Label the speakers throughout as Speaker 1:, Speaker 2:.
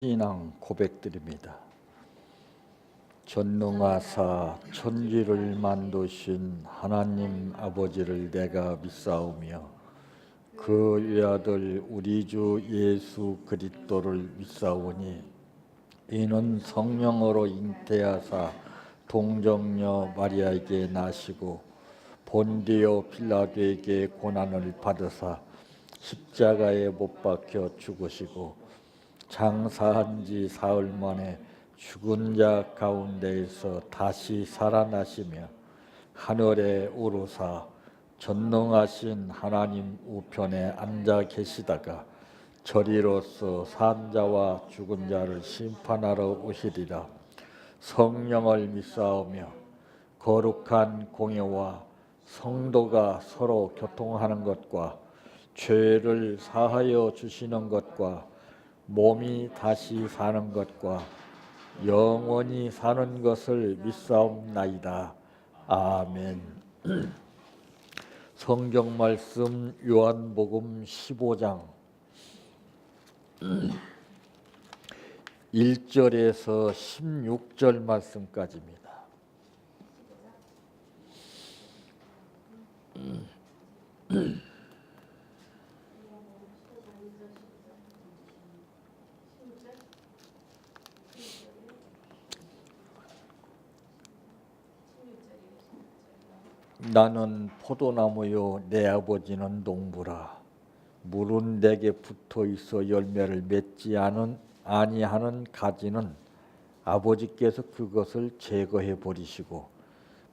Speaker 1: 신앙 고백드립니다. 전능하사 천지를 만드신 하나님 아버지를 내가 믿사오며 그 외아들 우리 주 예수 그리스도를 믿사오니 이는 성령으로 잉태하사 동정녀 마리아에게 나시고 본디오 필라도에게 고난을 받으사 십자가에 못 박혀 죽으시고 장사한 지 사흘 만에 죽은 자 가운데에서 다시 살아나시며 하늘에 오르사 전능하신 하나님 우편에 앉아 계시다가 저리로서 산 자와 죽은 자를 심판하러 오시리라. 성령을 믿사오며 거룩한 공예와 성도가 서로 교통하는 것과 죄를 사하여 주시는 것과 몸이 다시 사는 것과 영원히 사는 것을 믿사옵나이다. 아멘. 성경 말씀 요한복음 15장 1절에서 16절 말씀까지입니다. 나는 포도나무요 내 아버지는 농부라. 물은 내게 붙어 있어 열매를 맺지 아니하는 가지는 아버지께서 그것을 제거해 버리시고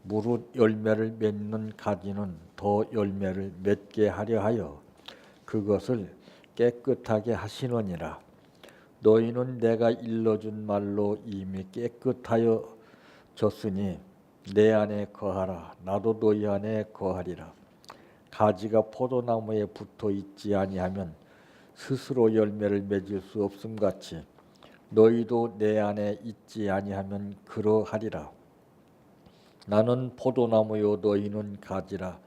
Speaker 1: 무릇 열매를 맺는 가지는 더 열매를 맺게 하려 하여 그것을 깨끗하게 하시느니라. 너희는 내가 일러준 말로 이미 깨끗하여 졌으니 내 안에 거하라. 나도 너희 안에 거하리라. 가지가 포도나무에 붙어 있지 아니하면 스스로 열매를 맺을 수 없음같이 너희도 내 안에 있지 아니하면 그러하리라. 나는 포도나무요 너희는 가지라.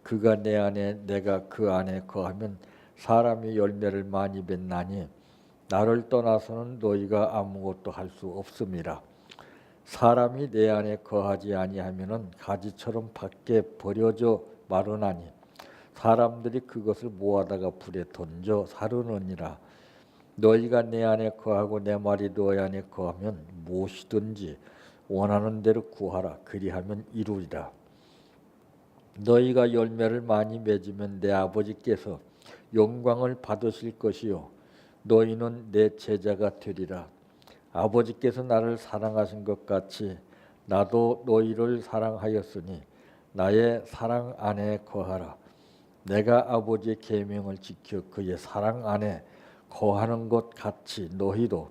Speaker 1: 그가 내 안에 내가 그 안에 거하면 사람이 열매를 많이 맺나니 나를 떠나서는 너희가 아무것도 할 수 없음이라. 사람이 내 안에 거하지 아니하면은 가지처럼 밖에 버려져 마르나니 사람들이 그것을 모아다가 불에 던져 사르느니라. 너희가 내 안에 거하고 내 말이 너희 안에 거하면 무엇이든지 원하는 대로 구하라. 그리하면 이루리라. 너희가 열매를 많이 맺으면 내 아버지께서 영광을 받으실 것이요 너희는 내 제자가 되리라. 아버지께서 나를 사랑하신 것 같이 나도 너희를 사랑하였으니 나의 사랑 안에 거하라. 내가 아버지의 계명을 지켜 그의 사랑 안에 거하는 것 같이 너희도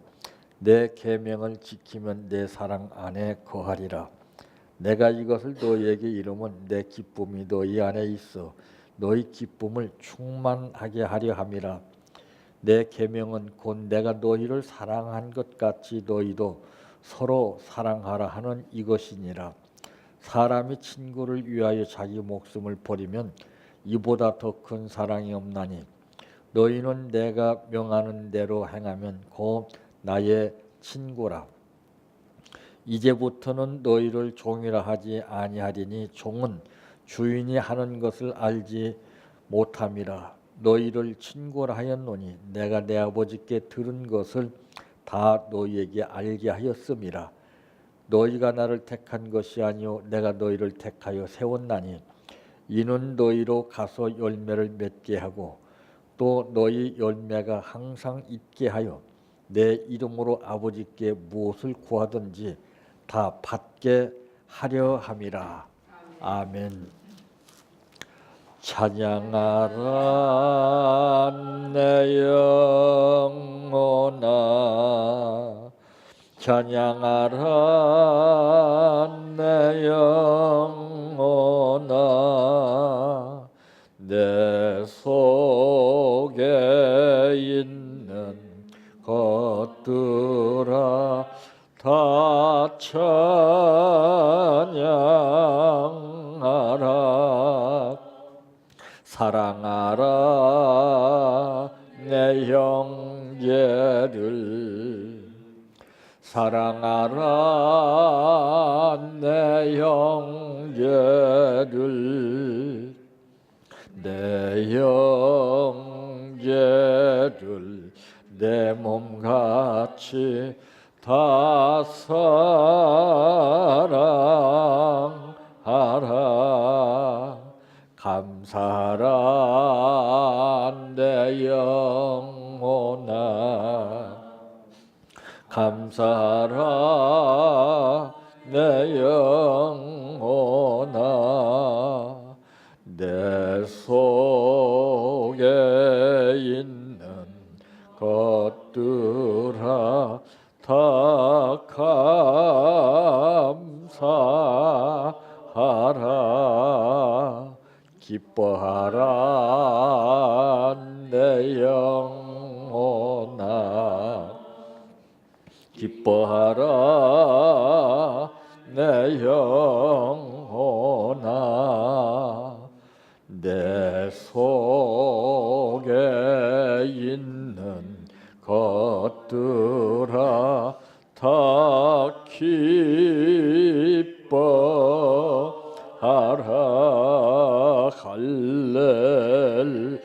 Speaker 1: 내 계명을 지키면 내 사랑 안에 거하리라. 내가 이것을 너희에게 이르면 내 기쁨이 너희 안에 있어 너희 기쁨을 충만하게 하려 함이라. 내 계명은 곧 내가 너희를 사랑한 것 같이 너희도 서로 사랑하라 하는 이것이니라. 사람이 친구를 위하여 자기 목숨을 버리면 이보다 더 큰 사랑이 없나니 너희는 내가 명하는 대로 행하면 곧 나의 친구라. 이제부터는 너희를 종이라 하지 아니하리니 종은 주인이 하는 것을 알지 못함이라. 너희를 친구라 하였노니 내가 내 아버지께 들은 것을 다 너희에게 알게 하였음이라. 너희가 나를 택한 것이 아니요 내가 너희를 택하여 세웠나니 이는 너희로 가서 열매를 맺게 하고 또 너희 열매가 항상 있게 하여 내 이름으로 아버지께 무엇을 구하든지 다 받게 하려 함이라. 아멘. 찬양하라 내 영혼아 찬양하라 내 영혼아 내 속에 있는 것들아 다 찬양하라. 사랑하라 내 형제를 사랑하라 내 형제를 내 형제를 내 몸같이 다 사랑하라 감사하라 내 영혼아 감사하라 내 영혼아 내 속에 있는 것들아 다 감사하라 기뻐하라 내 영혼아 기뻐하라 내 영혼아 내 속에 있는 것들아 다 기뻐하라 할렐루야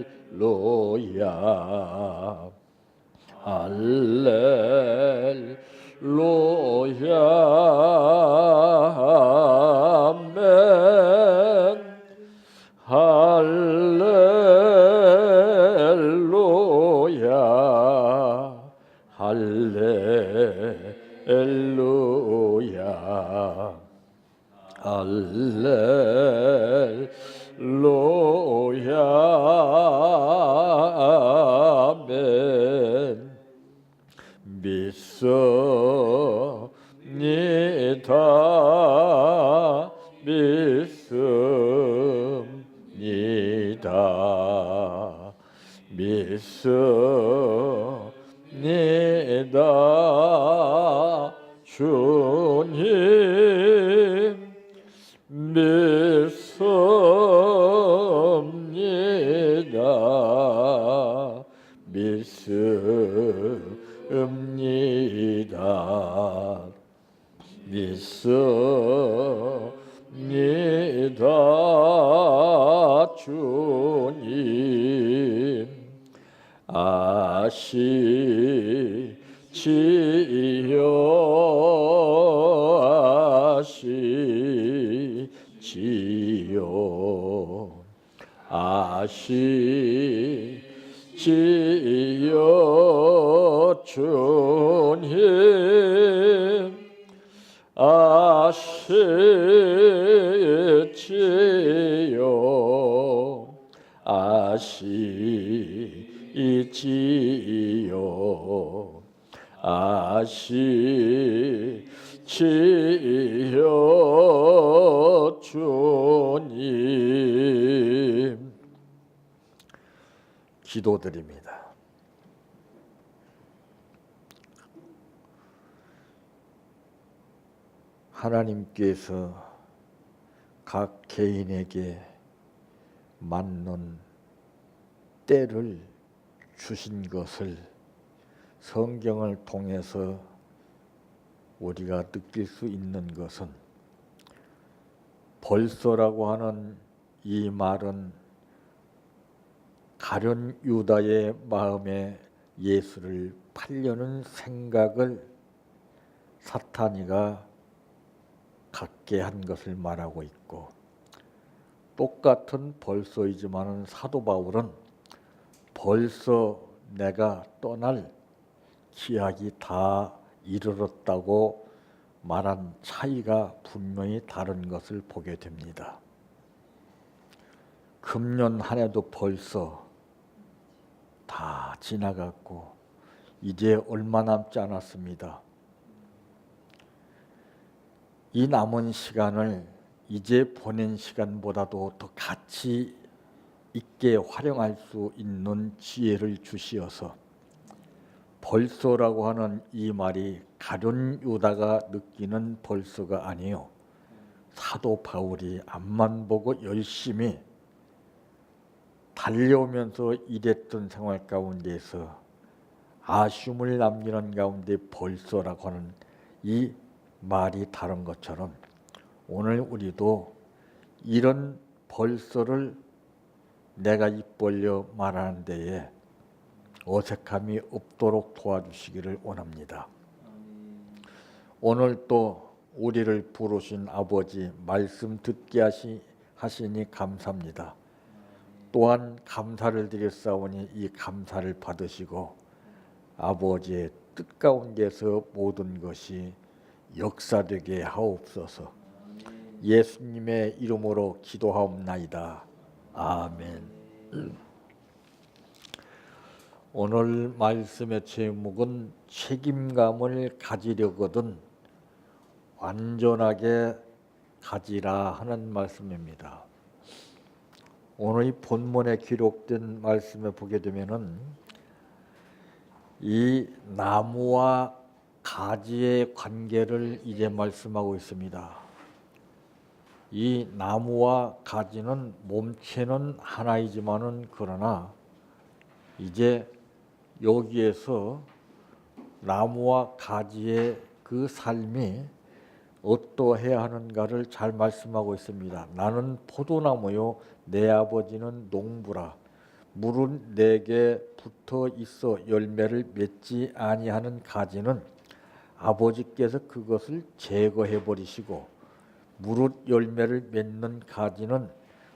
Speaker 1: 할렐루야 할렐루야 아멘 할렐루야 할렐루야 할렐루야 아멘 믿습니다 믿습니다 믿습니다 주님 믿습니다 믿습니다 믿습니다 주님 아시지요 주님 아시지요 아시지요 아시지요 주님 기도드립니다. 하나님께서 각 개인에게 맞는 때를 주신 것을 성경을 통해서 우리가 느낄 수 있는 것은 벌써라고 하는 이 말은 가룟 유다의 마음에 예수를 팔려는 생각을 사탄이가 갖게 한 것을 말하고 있고 똑같은 벌써이지만은 사도 바울은 벌써 내가 떠날 기약이 다 이르렀다고 말한 차이가 분명히 다른 것을 보게 됩니다. 금년 한 해도 벌써 다 지나갔고 이제 얼마 남지 않았습니다. 이 남은 시간을 이제 보낸 시간보다도 더 가치 있게 활용할 수 있는 지혜를 주시어서 벌써라고 하는 이 말이 가룟 유다가 느끼는 벌써가 아니요 사도 바울이 앞만 보고 열심히 달려오면서 일했던 생활 가운데에서 아쉬움을 남기는 가운데 벌써라고 하는 이 말이 다른 것처럼 오늘 우리도 이런 벌써를 내가 입 벌려 말하는 데에 어색함이 없도록 도와주시기를 원합니다. 오늘 또 우리를 부르신 아버지 말씀 듣게 하시니 감사합니다. 또한 감사를 드렸사오니 이 감사를 받으시고 아버지의 뜻 가운데서 모든 것이 역사되게 하옵소서. 예수님의 이름으로 기도하옵나이다. 아멘. 오늘 말씀의 제목은 책임감을 가지려거든 완전하게 가지라 하는 말씀입니다. 오늘 이 본문에 기록된 말씀을 보게 되면은 이 나무와 가지의 관계를 이제 말씀하고 있습니다. 이 나무와 가지는 몸체는 하나이지만은 그러나 이제 여기에서 나무와 가지의 그 삶이 어떠해야 하는가를 잘 말씀하고 있습니다. 나는 포도나무요 내 아버지는 농부라. 물은 내게 붙어 있어 열매를 맺지 아니하는 가지는 아버지께서 그것을 제거해 버리시고 무릇 열매를 맺는 가지는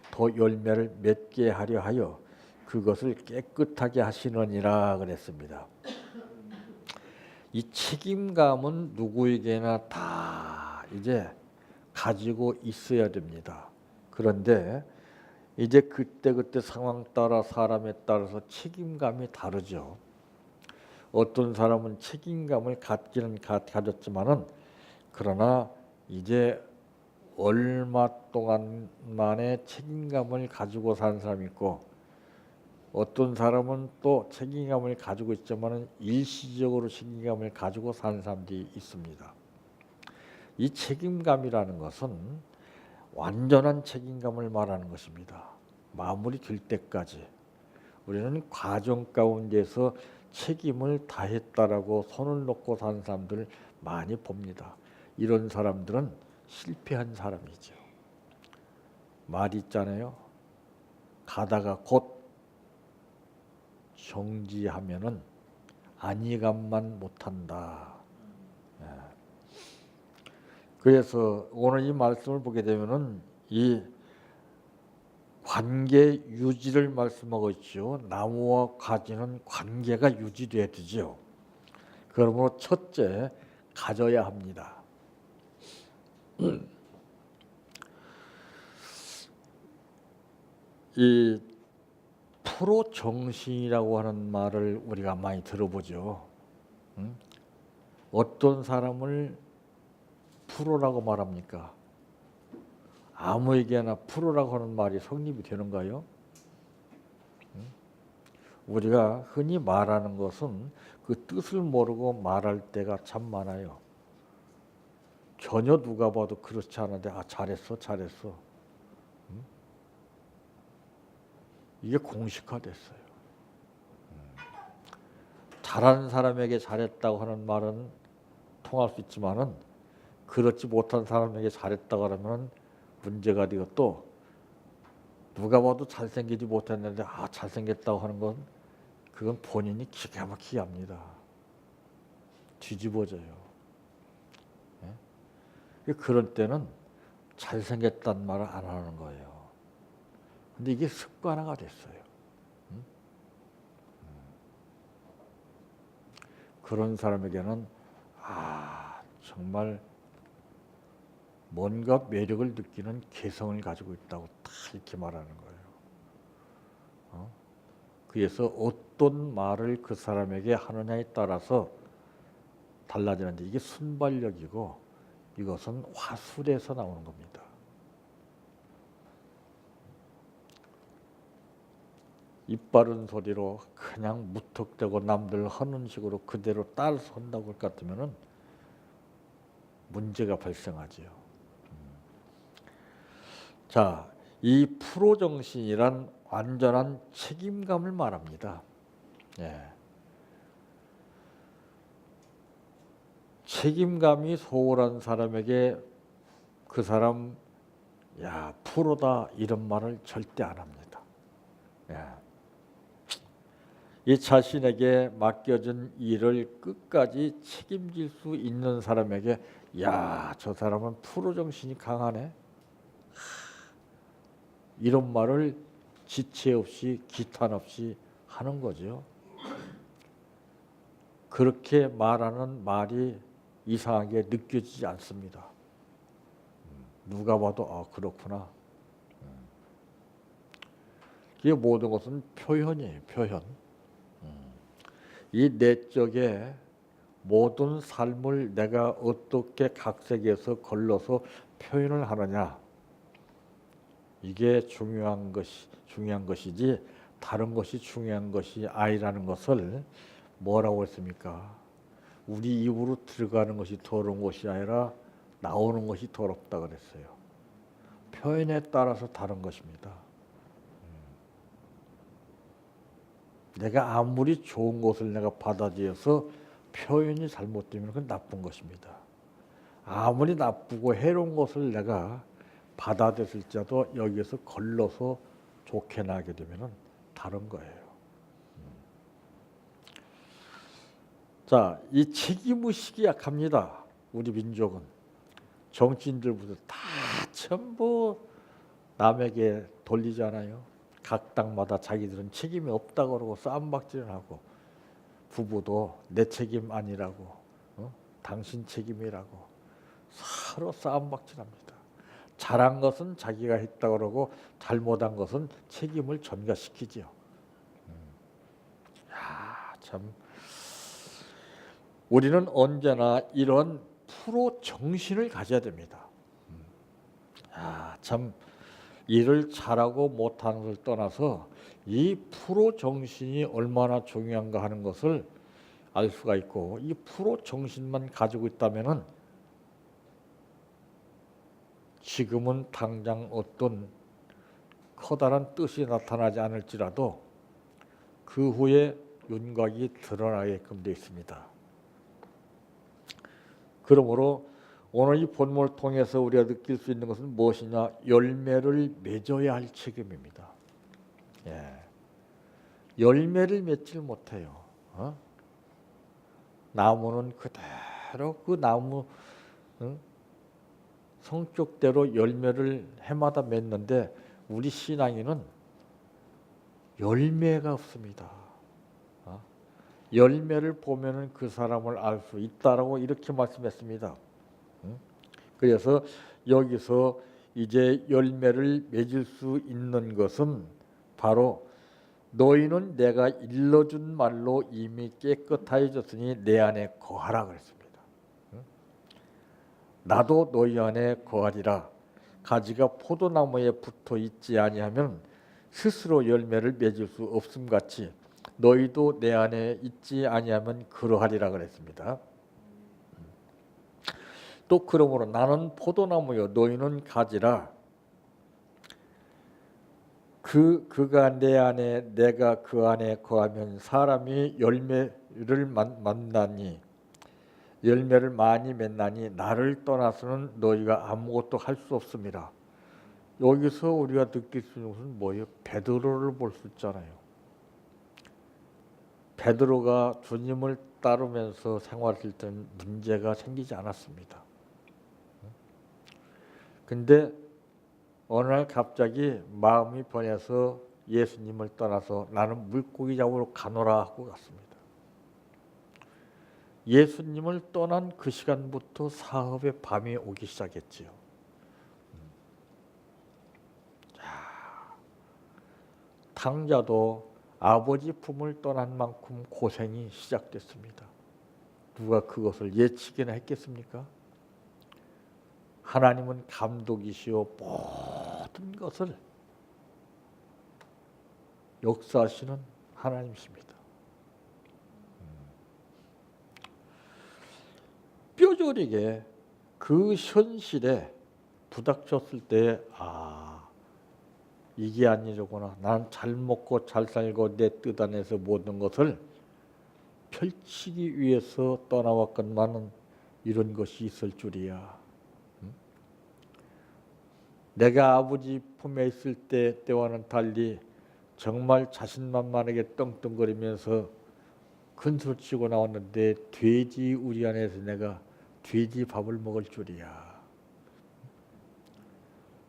Speaker 1: 더 열매를 맺게 하려 하여 그것을 깨끗하게 하시느니라 그랬습니다. 이 책임감은 누구에게나 다 이제 가지고 있어야 됩니다. 그런데 이제 그때 상황 따라 사람에 따라서 책임감이 다르죠. 어떤 사람은 책임감을 갖기는 가졌지만은 그러나 이제 얼마 동안 만에 책임감을 가지고 사는 사람이 있고 어떤 사람은 또 책임감을 가지고 있지만은 일시적으로 책임감을 가지고 사는 사람들이 있습니다. 이 책임감이라는 것은 완전한 책임감을 말하는 것입니다. 마무리될 때까지 우리는 과정 가운데서 책임을 다했다라고 손을 놓고 사는 사람들을 많이 봅니다. 이런 사람들은 실패한 사람이죠. 말 있잖아요. 가다가 곧 정지하면은 안위감만 못한다. 그래서 오늘 이 말씀을 보게 되면은 이 관계 유지를 말씀하고 있죠. 나무와 가지는 관계가 유지돼야 되죠. 그러므로 첫째 가져야 합니다. 이 프로 정신이라고 하는 말을 우리가 많이 들어보죠. 어떤 사람을 프로라고 말합니까? 아무에게나 프로라고 하는 말이 성립이 되는가요? 우리가 흔히 말하는 것은 그 뜻을 모르고 말할 때가 참 많아요. 전혀 누가 봐도 그렇지 않은데 잘했어. 이게 공식화됐어요. 잘하는 사람에게 잘했다고 하는 말은 통할 수 있지만은 그렇지 못한 사람에게 잘했다고 하면 문제가 되고 또 누가 봐도 잘생기지 못했는데 잘생겼다고 하는 건 그건 본인이 기가 막히게 합니다. 뒤집어져요. 그런 때는 잘생겼다는 말을 안 하는 거예요. 근데 이게 습관화가 됐어요. 그런 사람에게는 정말 뭔가 매력을 느끼는 개성을 가지고 있다고 다 이렇게 말하는 거예요. 그래서 어떤 말을 그 사람에게 하느냐에 따라서 달라지는데 이게 순발력이고 이것은 화술에서 나오는 겁니다. 입 바른 소리로 그냥 무턱대고 남들 하는 식으로 그대로 따라서 한다고 할 것 같으면은 문제가 발생하지요. 자, 이 프로 정신이란 완전한 책임감을 말합니다. 예. 책임감이 소홀한 사람에게 그 사람 야 프로다 이런 말을 절대 안 합니다. 예. 이 자신에게 맡겨진 일을 끝까지 책임질 수 있는 사람에게 야, 저 사람은 프로 정신이 강하네. 이런 말을 지체 없이 기탄 없이 하는 거죠. 그렇게 말하는 말이 이상하게 느껴지지 않습니다. 누가 봐도 아 그렇구나. 이게 모든 것은 표현이에요. 표현. 이 내적에 모든 삶을 내가 어떻게 각색해서 걸러서 표현을 하느냐. 이게 중요한 것이지 다른 것이 중요한 것이 아니라는 것을 뭐라고 했습니까? 우리 입으로 들어가는 것이 더러운 것이 아니라 나오는 것이 더럽다 그랬어요. 표현에 따라서 다른 것입니다. 내가 아무리 좋은 것을 내가 받아들여서 표현이 잘못되면 그건 나쁜 것입니다. 아무리 나쁘고 해로운 것을 내가 받아들일지라도 여기에서 걸러서 좋게 나게 되면 다른 거예요. 자, 이 책임의식이 약합니다. 우리 민족은. 정치인들부터 다 전부 남에게 돌리잖아요. 각 당마다 자기들은 책임이 없다고 그러고 싸움박질을 하고 부부도 내 책임 아니라고 당신 책임이라고 서로 싸움박질합니다. 잘한 것은 자기가 했다고 그러고 잘못한 것은 책임을 전가시키죠. 야, 참 우리는 언제나 이런 프로 정신을 가져야 됩니다. 아, 참 일을 잘하고 못하는 것을 떠나서 이 프로 정신이 얼마나 중요한가 하는 것을 알 수가 있고 이 프로 정신만 가지고 있다면은 지금은 당장 어떤 커다란 뜻이 나타나지 않을지라도 그 후에 윤곽이 드러나게끔 되어 있습니다. 그러므로 오늘 이 본문을 통해서 우리가 느낄 수 있는 것은 무엇이냐? 열매를 맺어야 할 책임입니다. 예. 열매를 맺질 못해요. 나무는 그대로 그 나무 성격대로 열매를 해마다 맺는데 우리 신앙인은 열매가 없습니다. 열매를 보면은 그 사람을 알 수 있다라고 이렇게 말씀했습니다. 그래서 여기서 이제 열매를 맺을 수 있는 것은 바로 너희는 내가 일러준 말로 이미 깨끗하여졌으니 내 안에 거하라 그랬습니다. 나도 너희 안에 거하리라. 가지가 포도나무에 붙어 있지 아니하면 스스로 열매를 맺을 수 없음 같이 너희도 내 안에 있지 아니하면 그러하리라 그랬습니다. 또 그러므로 나는 포도나무요 너희는 가지라. 그가 내 안에 내가 그 안에 거하면 사람이 열매를 만나니 열매를 많이 맺나니 나를 떠나서는 너희가 아무것도 할 수 없습니다. 여기서 우리가 느낄 수 있는 것은 뭐예요? 베드로를 볼 수 있잖아요. 베드로가 주님을 따르면서 생활할 때는 문제가 생기지 않았습니다. 근데 어느 날 갑자기 마음이 변해서 예수님을 떠나서 나는 물고기 잡으러 가노라 하고 갔습니다. 예수님을 떠난 그 시간부터 사업의 밤이 오기 시작했지요. 탕자도 아버지 품을 떠난 만큼 고생이 시작됐습니다. 누가 그것을 예측이나 했겠습니까? 하나님은 감독이시오 모든 것을 역사하시는 하나님이십니다. 뼈저리게 그 현실에 부닥쳤을 때 이게 아니로구나. 나는 잘 먹고 잘 살고 내 뜻 안에서 모든 것을 펼치기 위해서 떠나왔건만은 이런 것이 있을 줄이야. 내가 아버지 품에 있을 때와는 달리 정말 자신만만하게 떵떵거리면서 큰소리 치고 나왔는데 돼지 우리 안에서 내가 돼지 밥을 먹을 줄이야.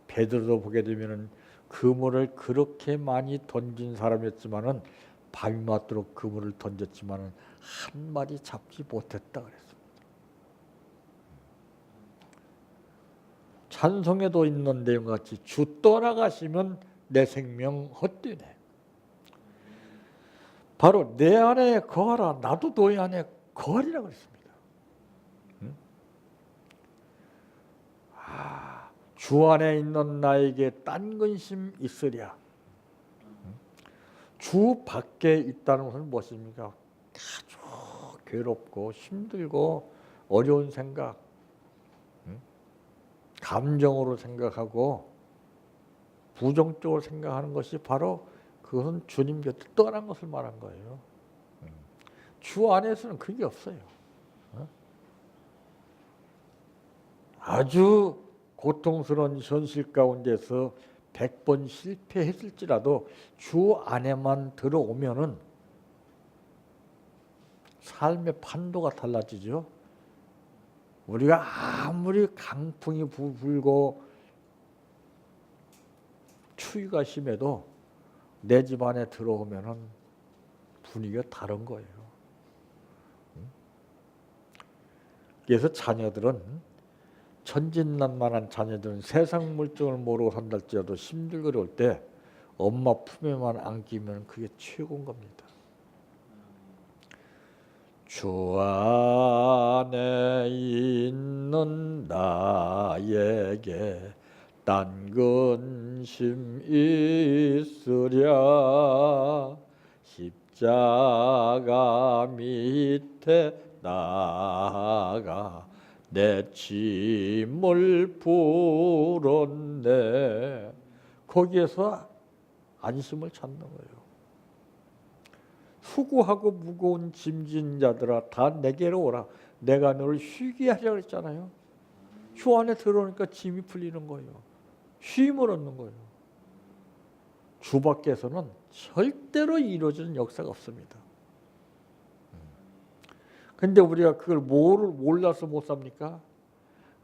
Speaker 1: 베드로도 보게 되면은 그물을 그렇게 많이 던진 사람이었지만은 밤이 맞도록 그물을 던졌지만은 한 마리 잡지 못했다 그랬습니다. 찬송에도 있는 내용과 같이 주 떠나가시면 내 생명 헛되네. 바로 내 안에 거하라. 나도 너희 안에 거하리라 그랬습니다. 주 안에 있는 나에게 딴 근심 있으랴. 주 밖에 있다는 것은 무엇입니까? 아주 괴롭고 힘들고 어려운 생각, 감정으로 생각하고 부정적으로 생각하는 것이 바로 그것은 주님 곁에 떠난 것을 말한 거예요. 주 안에서는 그게 없어요. 아주 고통스러운 현실 가운데서 100번 실패했을지라도 주 안에만 들어오면은 삶의 판도가 달라지죠. 우리가 아무리 강풍이 불고 추위가 심해도 내 집 안에 들어오면은 분위기가 다른 거예요. 그래서 자녀들은 천진난만한 자녀들은 세상 물정을 모르고 산달지라도 힘들고 어려울 때 엄마 품에만 안기면 그게 최고인 겁니다. 주 안에 있는 나에게 딴 근심 있으랴. 십자가 밑에 나가 내 짐을 풀었네. 거기에서 안심을 찾는 거예요. 수고하고 무거운 짐진 자들아 다 내게로 오라. 내가 너를 쉬게 하려고 했잖아요. 주 안에 들어오니까 짐이 풀리는 거예요. 쉼을 얻는 거예요. 주 밖에서는 절대로 이루어지는 역사가 없습니다. 근데 우리가 그걸 몰라서 못 삽니까?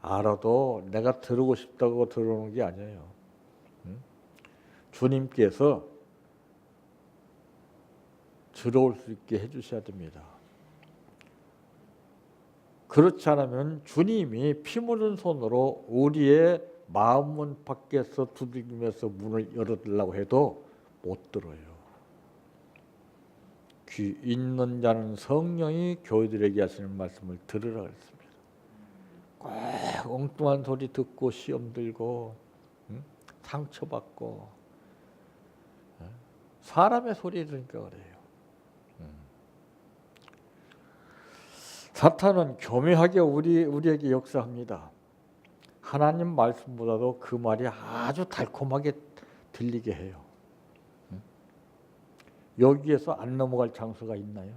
Speaker 1: 알아도 내가 들어오고 싶다고 들어오는 게 아니에요. 주님께서 들어올 수 있게 해주셔야 됩니다. 그렇지 않으면 주님이 피 묻은 손으로 우리의 마음문 밖에서 두들기면서 문을 열어달라고 해도 못 들어요. 귀 있는 자는 성령이 교회들에게 하시는 말씀을 들으라 그랬습니다. 꼭 엉뚱한 소리 듣고 시험 들고 상처받고 사람의 소리 들으니까 그래요. 사탄은 교묘하게 우리에게 역사합니다. 하나님 말씀보다도 그 말이 아주 달콤하게 들리게 해요. 여기에서 안 넘어갈 장소가 있나요?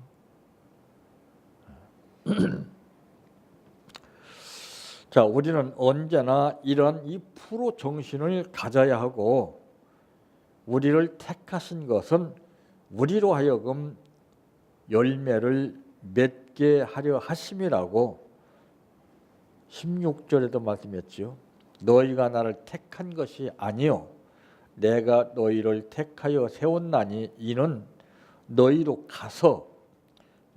Speaker 1: 자, 우리는 언제나 이러한 이 프로 정신을 가져야 하고, 우리를 택하신 것은 우리로 하여금 열매를 맺게 하려 하심이라고 16절에도 말씀했죠. 너희가 나를 택한 것이 아니요 내가 너희를 택하여 세웠나니 이는 너희로 가서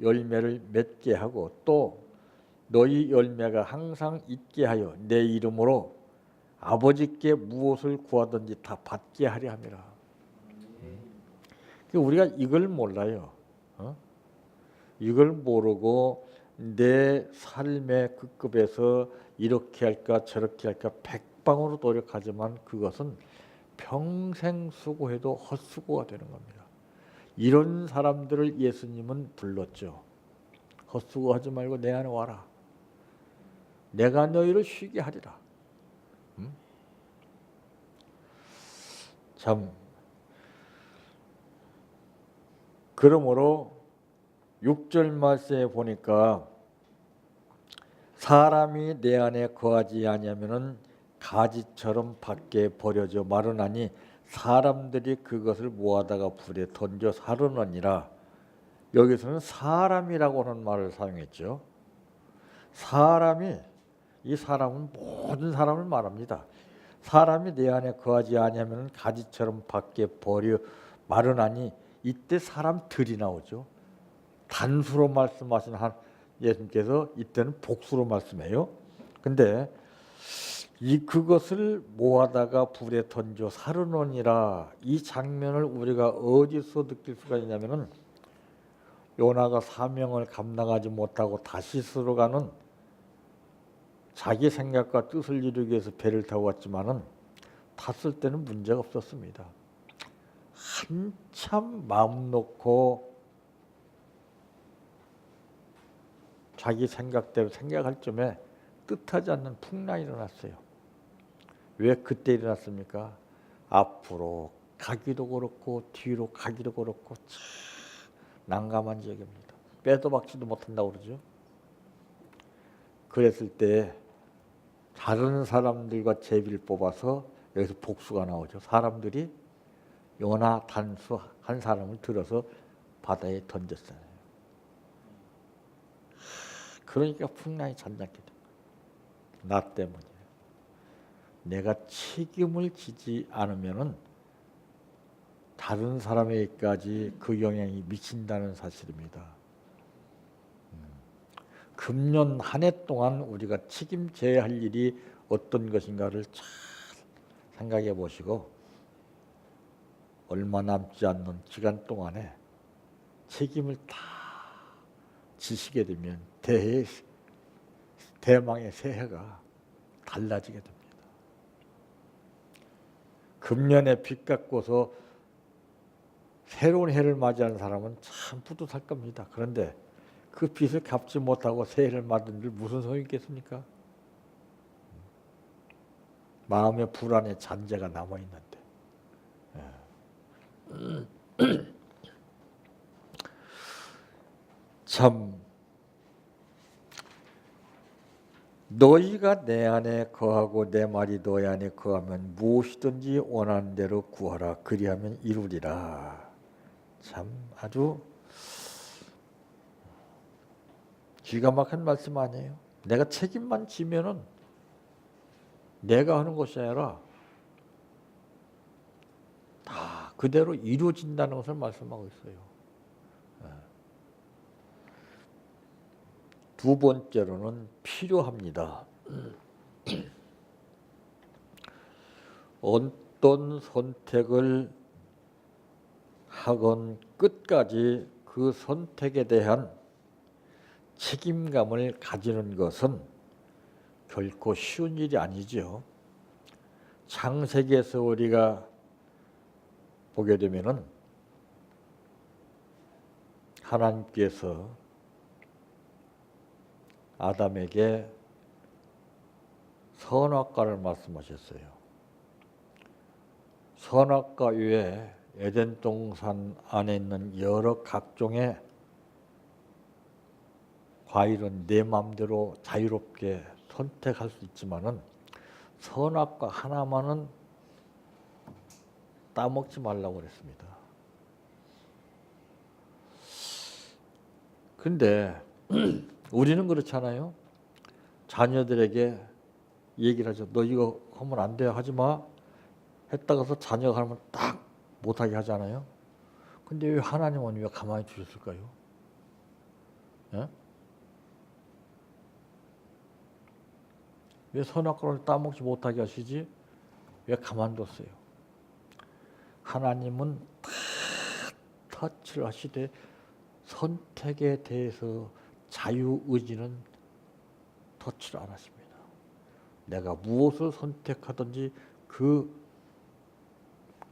Speaker 1: 열매를 맺게 하고 또 너희 열매가 항상 있게 하여 내 이름으로 아버지께 무엇을 구하든지 다 받게 하려 함이라. 우리가 이걸 몰라요. 이걸 모르고 내 삶의 그 급에서 이렇게 할까 저렇게 할까 백방으로 노력하지만 그것은 평생 수고해도 헛수고가 되는 겁니다. 이런 사람들을 예수님은 불렀죠. 헛수고하지 말고 내 안에 와라. 내가 너희를 쉬게 하리라. 참 그러므로 6절 말씀에 보니까 사람이 내 안에 거하지 아니하면은 가지처럼 밖에 버려져 마르나니 사람들이 그것을 모아다가 불에 던져 사르느니라. 여기서는 사람이라고 하는 말을 사용했죠. 사람이, 이 사람은 모든 사람을 말합니다. 사람이 내 안에 거하지 아니하면 가지처럼 밖에 버려 마르나니, 이때 사람들이 나오죠. 단수로 말씀하신 예수님께서 이때는 복수로 말씀해요. 근데 그것을 모아다가 불에 던져 사르노니라, 이 장면을 우리가 어디서 느낄 수가 있냐면은 요나가 사명을 감당하지 못하고 다시스로 가는, 자기 생각과 뜻을 이루기 위해서 배를 타고 왔지만은 탔을 때는 문제가 없었습니다. 한참 마음 놓고 자기 생각대로 생각할 점에 뜻하지 않는 풍랑이 일어났어요. 왜 그때 일어났습니까? 앞으로 가기도 그렇고 뒤로 가기도 그렇고 참 난감한 지역입니다. 빼도 박지도 못한다고 그러죠. 그랬을 때 다른 사람들과 제비를 뽑아서 여기서 복수가 나오죠. 사람들이 요나 단수 한 사람을 들어서 바다에 던졌어요. 그러니까 풍랑이 잔뜩게 됩니다. 나 때문이에요. 내가 책임을 지지 않으면은 다른 사람에게까지 그 영향이 미친다는 사실입니다. 금년 한 해 동안 우리가 책임져야 할 일이 어떤 것인가를 잘 생각해 보시고 얼마 남지 않는 기간 동안에 책임을 다 지시게 되면 대망의 새해가 달라지게 됩니다. 금년에 빚 갚고서 새로운 해를 맞이하는 사람은 참 뿌듯할 겁니다. 그런데 그 빚을 갚지 못하고 새해를 맞은들 무슨 소용이 있겠습니까? 마음의 불안의 잔재가 남아있는데. 참 너희가 내 안에 거하고 내 말이 너희 안에 거하면 무엇이든지 원하는 대로 구하라. 그리하면 이루리라. 참 아주 기가 막힌 말씀 아니에요? 내가 책임만 지면은 내가 하는 것이 아니라 다 그대로 이루어진다는 것을 말씀하고 있어요. 두 번째로는 필요합니다. 어떤 선택을 하건 끝까지 그 선택에 대한 책임감을 가지는 것은 결코 쉬운 일이 아니죠. 창세기에서 우리가 보게 되면은 하나님께서 아담에게 선악과를 말씀하셨어요. 선악과 위에 에덴 동산 안에 있는 여러 각종의 과일은 내 마음대로 자유롭게 선택할 수 있지만은 선악과 하나만은 따먹지 말라고 그랬습니다. 근데 우리는 그렇잖아요. 자녀들에게 얘기를 하죠. 너 이거 하면 안 돼. 하지 마. 했다가서 자녀가 하면 딱 못하게 하잖아요. 근데 왜 하나님은 왜 가만히 두셨을까요? 예? 왜 선악과를 따먹지 못하게 하시지? 왜 가만뒀어요? 하나님은 다 터치를 하시되 선택에 대해서 자유의지는 터치를 안 하십니다. 내가 무엇을 선택하든지 그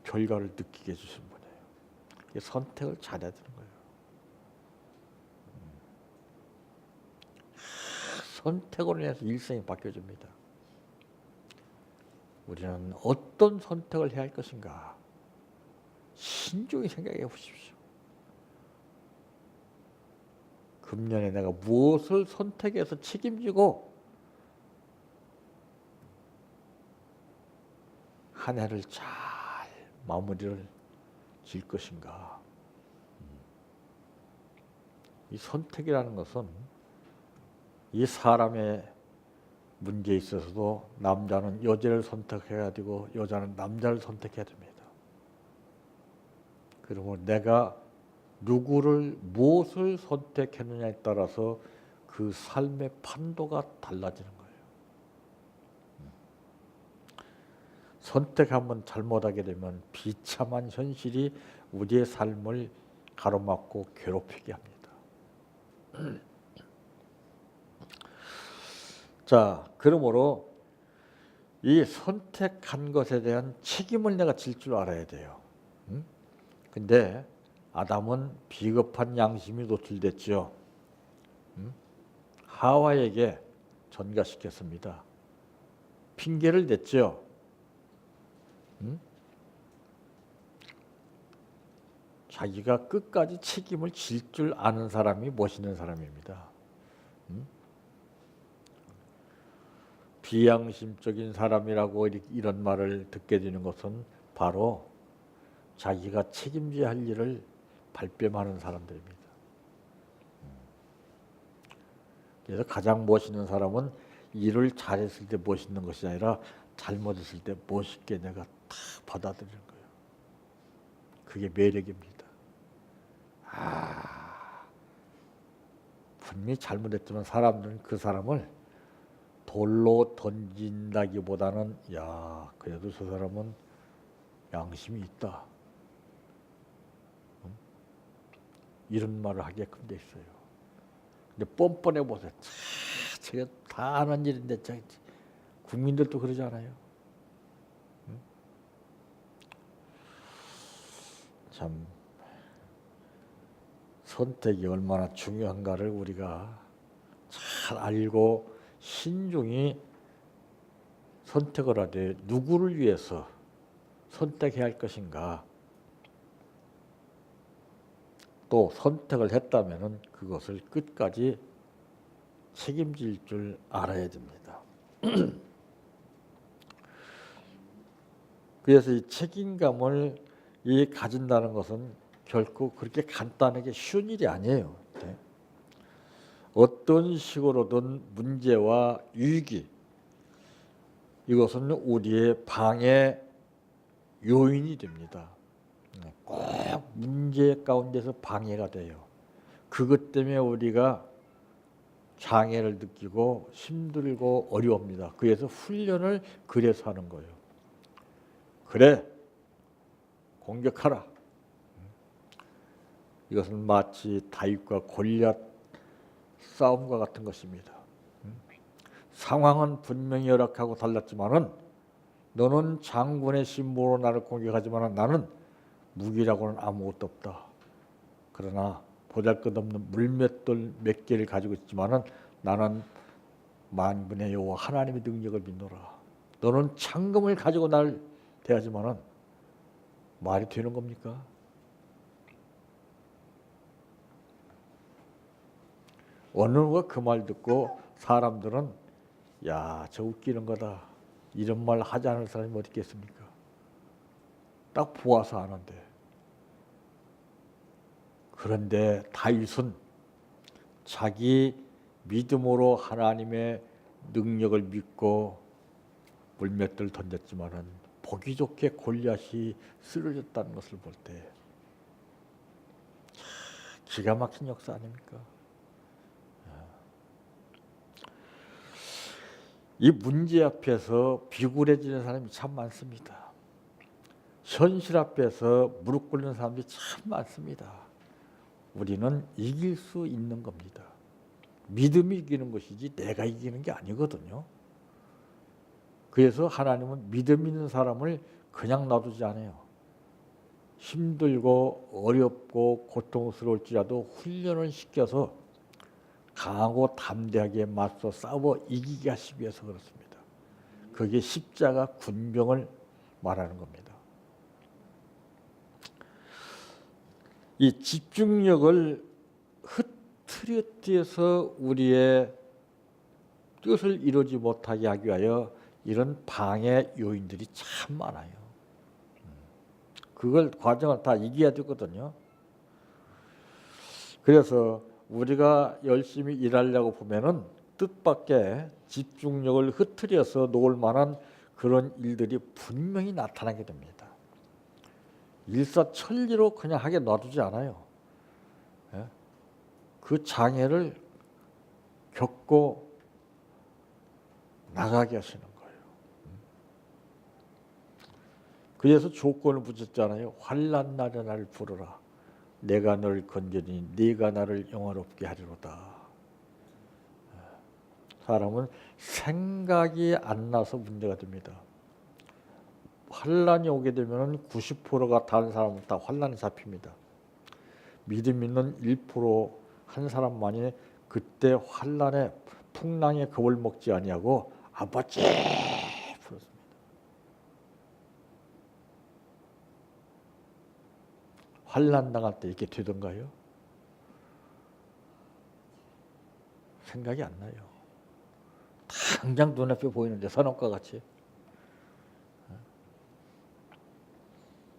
Speaker 1: 결과를 느끼게 해주신 분이에요. 선택을 잘해야 되는 거예요. 선택으로 인해서 일생이 바뀌어집니다. 우리는 어떤 선택을 해야 할 것인가 신중히 생각해 보십시오. 금년에 내가 무엇을 선택해서 책임지고 한 해를 잘 마무리를 질 것인가. 이 선택이라는 것은 이 사람의 문제에 있어서도 남자는 여자를 선택해야 되고 여자는 남자를 선택해야 됩니다. 그리고 내가 누구를 무엇을 선택했느냐에 따라서 그 삶의 판도가 달라지는 거예요. 선택 한번 잘못하게 되면 비참한 현실이 우리의 삶을 가로막고 괴롭히게 합니다. 자, 그러므로 이 선택한 것에 대한 책임을 내가 질 줄 알아야 돼요. 근데 아담은 비겁한 양심이 노출됐죠. 하와에게 전가시켰습니다. 핑계를 댔죠. 자기가 끝까지 책임을 질 줄 아는 사람이 멋있는 사람입니다. 비양심적인 사람이라고 이런 말을 듣게 되는 것은 바로 자기가 책임져야 할 일을 발뺌하는 사람들입니다. 그래서 가장 멋있는 사람은 일을 잘했을 때 멋있는 것이 아니라 잘못했을 때 멋있게 내가 다 받아들이는 거예요. 그게 매력입니다. 분명히 잘못했지만 사람들은 그 사람을 돌로 던진다기보다는 야, 그래도 저 사람은 양심이 있다. 이런 말을 하게끔 돼 있어요. 근데 뻔뻔해 보세요. 제가 다 아는 일인데 국민들도 그러지 않아요? 참 선택이 얼마나 중요한가를 우리가 잘 알고 신중히 선택을 하되 누구를 위해서 선택해야 할 것인가, 또 선택을 했다면 그것을 끝까지 책임질 줄 알아야 됩니다. 그래서 이 책임감을 가진다는 것은 결코 그렇게 간단하게 쉬운 일이 아니에요. 어떤 식으로든 문제와 위기, 이것은 우리의 방해 요인이 됩니다. 꼭 문제 가운데서 방해가 돼요. 그것 때문에 우리가 장애를 느끼고 힘들고 어려웁니다. 그래서 훈련을 그래서 하는 거예요. 그래, 공격하라. 이것은 마치 다윗과 골리앗 싸움과 같은 것입니다. 상황은 분명히 열악하고 달랐지만은 너는 장군의 신부로 나를 공격하지만 나는 무기라고는 아무것도 없다. 그러나 보잘것없는 물맷돌 몇 개를 가지고 있지만은 나는 만군의 여호와 하나님의 능력을 믿노라. 너는 창검을 가지고 날 대하지만은 말이 되는 겁니까? 어느 누가 그 말 듣고 사람들은 야, 저 웃기는 거다. 이런 말 하지 않을 사람이 어디 있겠습니까? 딱 보아서 아는데. 그런데 다윗은 자기 믿음으로 하나님의 능력을 믿고 물맷돌을 던졌지만은 보기 좋게 골리앗이 쓰러졌다는 것을 볼 때 기가 막힌 역사 아닙니까? 이 문제 앞에서 비굴해지는 사람이 참 많습니다. 현실 앞에서 무릎 꿇는 사람들이 참 많습니다. 우리는 이길 수 있는 겁니다. 믿음이 이기는 것이지 내가 이기는 게 아니거든요. 그래서 하나님은 믿음 있는 사람을 그냥 놔두지 않아요. 힘들고 어렵고 고통스러울지라도 훈련을 시켜서 강하고 담대하게 맞서 싸워 이기게 하시기 위해서 그렇습니다. 그게 십자가 군병을 말하는 겁니다. 이 집중력을 흐트러뜨려서 우리의 뜻을 이루지 못하게 하기 위하여 이런 방해 요인들이 참 많아요. 그걸 과정을 다 이겨야 되거든요. 그래서 우리가 열심히 일하려고 보면은 뜻밖의 집중력을 흐트려서 놓을 만한 그런 일들이 분명히 나타나게 됩니다. 일사천리로 그냥 하게 놔두지 않아요. 예? 그 장애를 겪고 나가게 하시는 거예요. 그래서 조건을 붙였잖아요. 환난 날에 나를 부르라. 내가 너를 건져니 네가 나를 영화롭게 하리로다. 사람은 생각이 안 나서 문제가 됩니다. 환난이 오게 되면 90%가 다른 사람은 다 환난에 잡힙니다. 믿음 있는 1%한 사람만이 그때 환난에 풍랑에 겁을 먹지 아니하고 아버지 풀었습니다. 환난 당할 때 이렇게 되던가요? 생각이 안 나요. 당장 눈앞에 보이는데 선악과 같이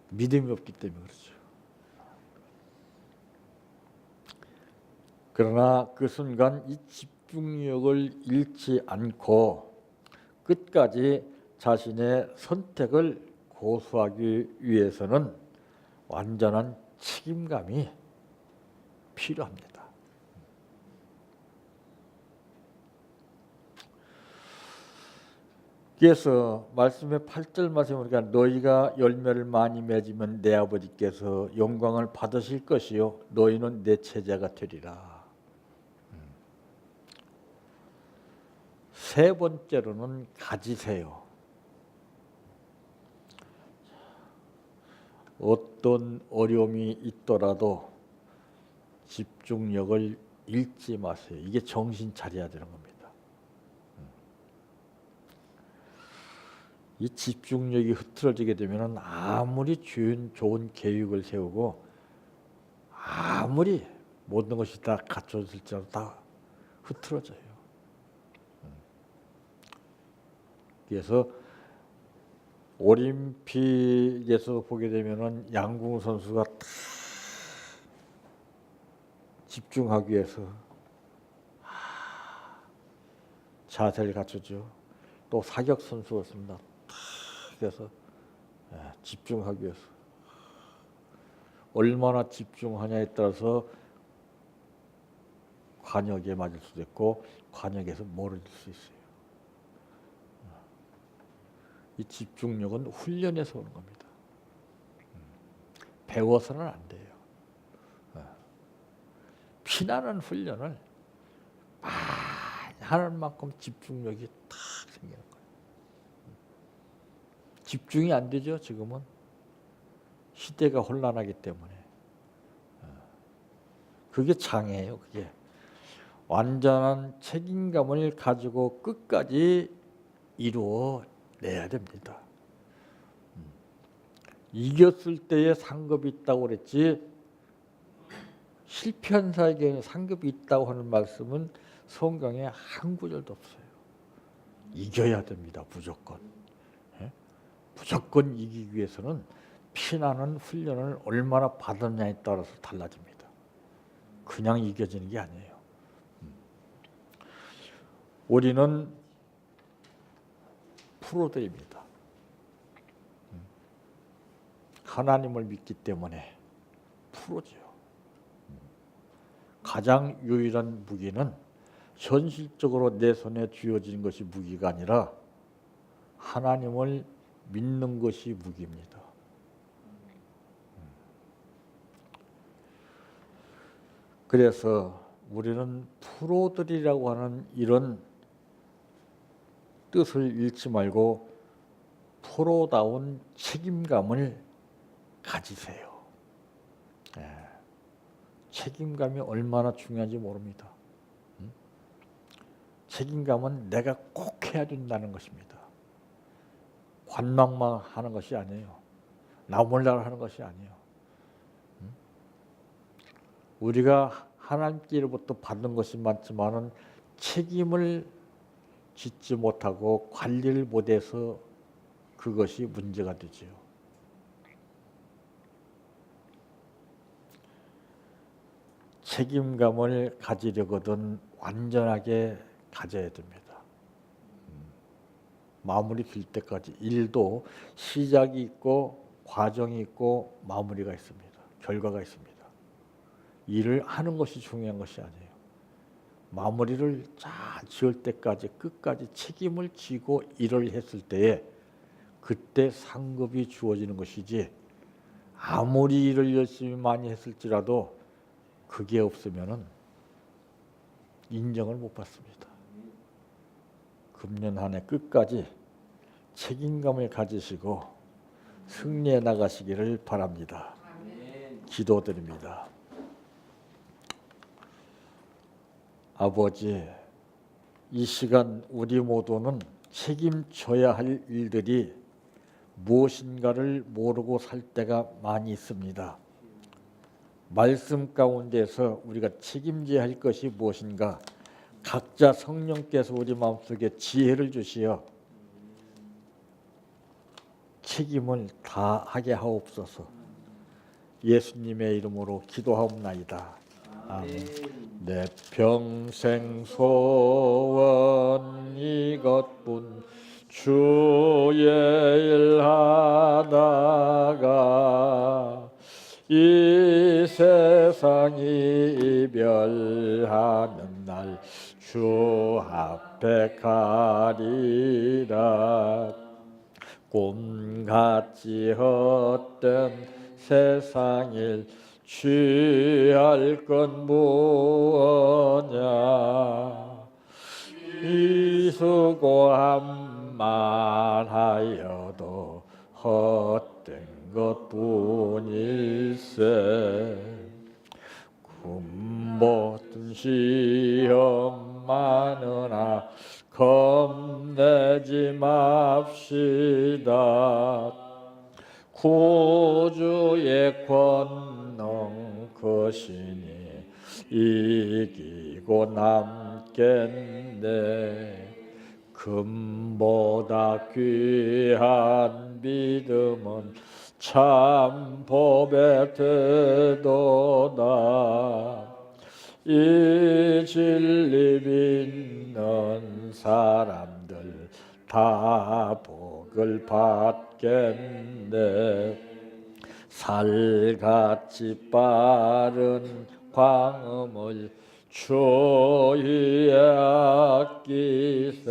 Speaker 1: 믿음이 없기 때문에 그렇죠. 그러나 그 순간 이 집중력을 잃지 않고 끝까지 자신의 선택을 고수하기 위해서는 완전한 책임감이 필요합니다. 그래서 말씀의 8절 말씀에 보니까 너희가 열매를 많이 맺으면 내 아버지께서 영광을 받으실 것이요 너희는 내 제자가 되리라. 세 번째로는 가지세요. 어떤 어려움이 있더라도 집중력을 잃지 마세요. 이게 정신 차려야 되는 겁니다. 이 집중력이 흐트러지게 되면 아무리 좋은 계획을 세우고 아무리 모든 것이 다 갖춰질지라도 다 흐트러져요. 그래서 올림픽에서 보게 되면은 양궁 선수가 다 집중하기 위해서 자세를 갖추죠. 또 사격 선수가 있습니다. 그래서 집중하기 위해서 얼마나 집중하냐에 따라서 관역에 맞을 수도 있고 관역에서 멀어질 수 있어요. 이 집중력은 훈련에서 오는 겁니다. 배워서는 안 돼요. 피나는 훈련을 많이 하는 만큼 집중력이 탁 생기는 거예요. 집중이 안 되죠, 지금은. 시대가 혼란하기 때문에. 그게 장애예요, 그게. 완전한 책임감을 가지고 끝까지 이루어내야 됩니다. 이겼을 때에 상급이 있다고 그랬지 실패한 자에게는 상급이 있다고 하는 말씀은 성경에 한 구절도 없어요. 이겨야 됩니다, 무조건. 무조건 이기기 위해서는 피나는 훈련을 얼마나 받았냐에 따라서 달라집니다. 그냥 이겨지는 게 아니에요. 우리는 프로들입니다. 하나님을 믿기 때문에 프로죠. 가장 유일한 무기는 현실적으로 내 손에 쥐어진 것이 무기가 아니라 하나님을 믿는 것이 무기입니다. 그래서 우리는 프로들이라고 하는 이런 뜻을 잃지 말고 프로다운 책임감을 가지세요. 책임감이 얼마나 중요한지 모릅니다. 책임감은 내가 꼭 해야 된다는 것입니다. 관망만 하는 것이 아니에요. 나 몰라라 하는 것이 아니에요. 우리가 하나님께로부터 받는 것이 많지만은 책임을 짓지 못하고 관리를 못해서 그것이 문제가 되지요. 책임감을 가지려거든 완전하게 가져야 됩니다. 마무리 될 때까지 일도 시작이 있고 과정이 있고 마무리가 있습니다. 결과가 있습니다. 일을 하는 것이 중요한 것이 아니에요. 마무리를 잘 지을 때까지 끝까지 책임을 지고 일을 했을 때에 그때 상급이 주어지는 것이지, 아무리 일을 열심히 많이 했을지라도 그게 없으면은 인정을 못 받습니다. 금년 한 해 끝까지 책임감을 가지시고 승리해 나가시기를 바랍니다. 기도드립니다. 아버지, 이 시간 우리 모두는 책임져야 할 일들이 무엇인가를 모르고 살 때가 많이 있습니다. 말씀 가운데서 우리가 책임져야 할 것이 무엇인가, 각자 성령께서 우리 마음속에 지혜를 주시어 책임을 다하게 하옵소서. 예수님의 이름으로 기도하옵나이다. 아멘. 내 평생 소원 이것뿐, 주의 일 하다가 이 세상이 이별하는 날 주 앞에 가리라. 꿈같이 헛된 세상일 취할 건 무엇냐. 이 수고함만 하여도 헛된 것뿐일세. 모든 시험 많으나 겁내지 맙시다. 구주의 권능 크시니 이기고 남겠네. 금보다 귀한 믿음은 참 법에 되도다. 이 진리 믿는 사람들 다 복을 받겠네. 살같이 빠른 광음을 주위에 아끼세.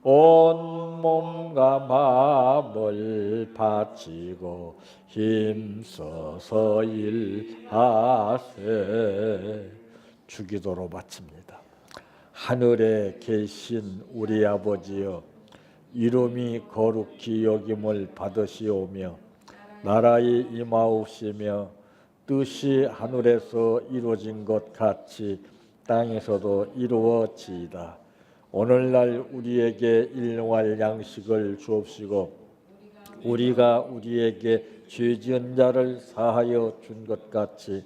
Speaker 1: 온 몸과 마음을 바치고 힘써서 일하세. 주기도로 마칩니다. 하늘에 계신 우리 아버지여, 이름이 거룩히 여김을 받으시오며 나라의 임하옵시며 뜻이 하늘에서 이루어진 것 같이 땅에서도 이루어지이다. 오늘날 우리에게 일용할 양식을 주옵시고 우리가 우리에게 죄 지은 자를 사하여 준 것 같이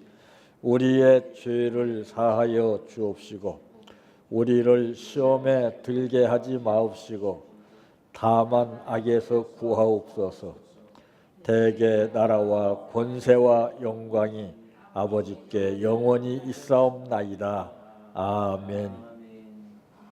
Speaker 1: 우리의 죄를 사하여 주옵시고 우리를 시험에 들게 하지 마옵시고 다만 악에서 구하옵소서. 대개 나라와 권세와 영광이 아버지께 영원히 있사옵나이다. 아멘.